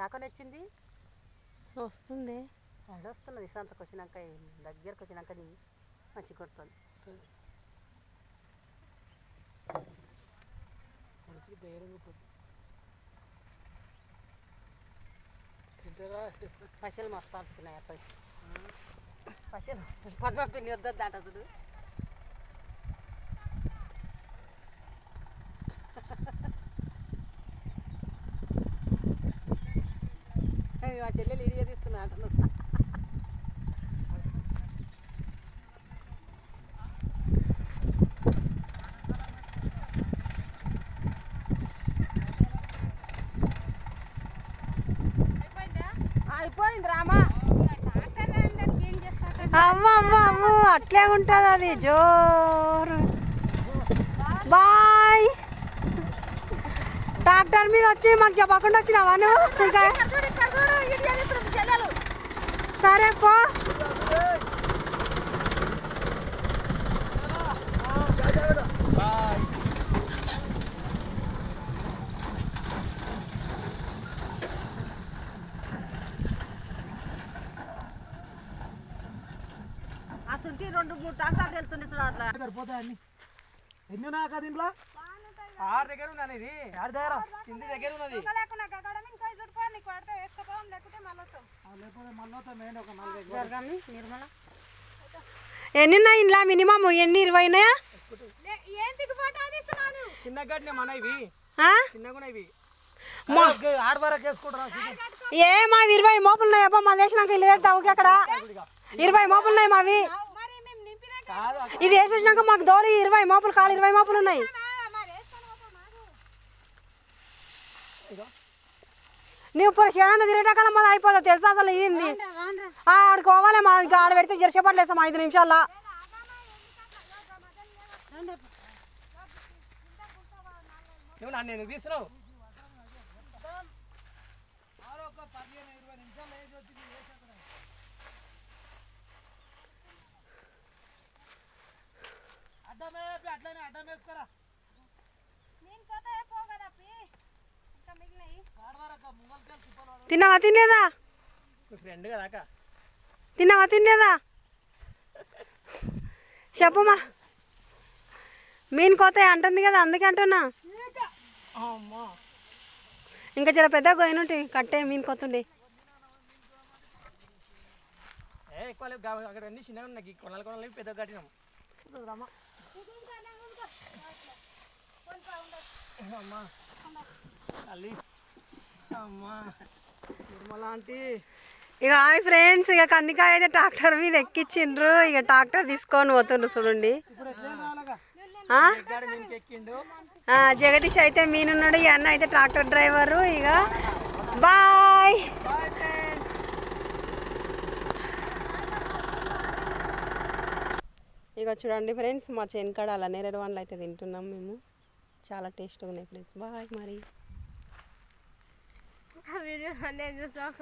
రాకొని వచ్చింది వస్తుంది వస్తున్నది సంతకు వచ్చినాక దగ్గరకు వచ్చినాక మంచి కొడుతుంది పైసలు మస్తు ఆడుతున్నాయి అప్పటి పైసలు పద్మ పిల్లి వద్ద అంట చూడు మా చెల్లెలు ఇడియా తీసుకున్నా అంటున్నాను అయిపోయింది రామా అమ్మ అమ్మ అమ్మ అట్లే ఉంటుంది అది జోరు బాయ్ ట్రాక్టర్ మీద వచ్చి మాకు చెప్పకుండా వచ్చినావా నువ్వు సరే పో అసలు 2-3 ట్రాక్టర్లు వెళ్తుండే చూడ అట్లా సరిపోతాయి ఎన్ని ఉన్నాయి అక్క దీంట్లో 6 దగ్గర ఉన్నది ఇది 6 దగ్గర కింది దగ్గర ఉన్నది ఎన్ని ఉన్నాయి ఇంట్లో మినిమం ఎన్ని 20 ఉన్నాయా చిన్న గడ్డి మన ఇవి చిన్నగా ఇవి ఏమా 20 మోపులు ఉన్నాయి అబ్బా మా వేసినాక ఇల్లు వేస్తావు అక్కడ 20 మోపులు ఉన్నాయి మావి ఇది వేసి వచ్చినాక మాకు దోరి 20 మోపులు కాలు 20 మోపులు ఉన్నాయి నువ్వు ఇప్పుడు క్షణంగా తిరిగేటకాలం మాది అయిపోతుంది తెలుసా అసలు ఇది ఆడికి పోవాలి మా ఇంకా ఆడ పెడితే జరిసేపట్లేస్తాం 5 నిమిషాల్లో నువ్వు నన్ను ఎందుకు తీస్తున్నావు తిన్నావా తినలేదా ఫ్రెండ్ కదా తిన్నావా తినలేదా చెప్పమ్మా మీన్ కోత అంటుంది కదా అందుకే అంటున్నా ఇంకా చాలా పెద్ద గోయినుంటి కట్టే మీన్ కోతుండే ఎక్కువ అక్కడ అన్ని చిన్నగా ఉన్నాయి కొనాలి పెద్ద కట్టినాం అమ్మా తల్లి అమ్మా నిర్మలాంటి ఇక హాయ్ ఫ్రెండ్స్ ఇక కందికాయ అయితే ట్రాక్టర్ మీద ఎక్కించిండ్రు ఇక ట్రాక్టర్ తీసుకొని పోతుండ్రు చూడండి జగదీష్ అయితే మీనున్నాడు ఈ అన్న అయితే ట్రాక్టర్ డ్రైవరు ఇక బాయ్ ఇక చూడండి ఫ్రెండ్స్ మా చేనుకాడ అలా నేరేడు వండ్లు అయితే తింటున్నాం మేము చాలా టేస్ట్గా ఉన్నాయి ఫ్రెండ్స్ బాయ్ మరి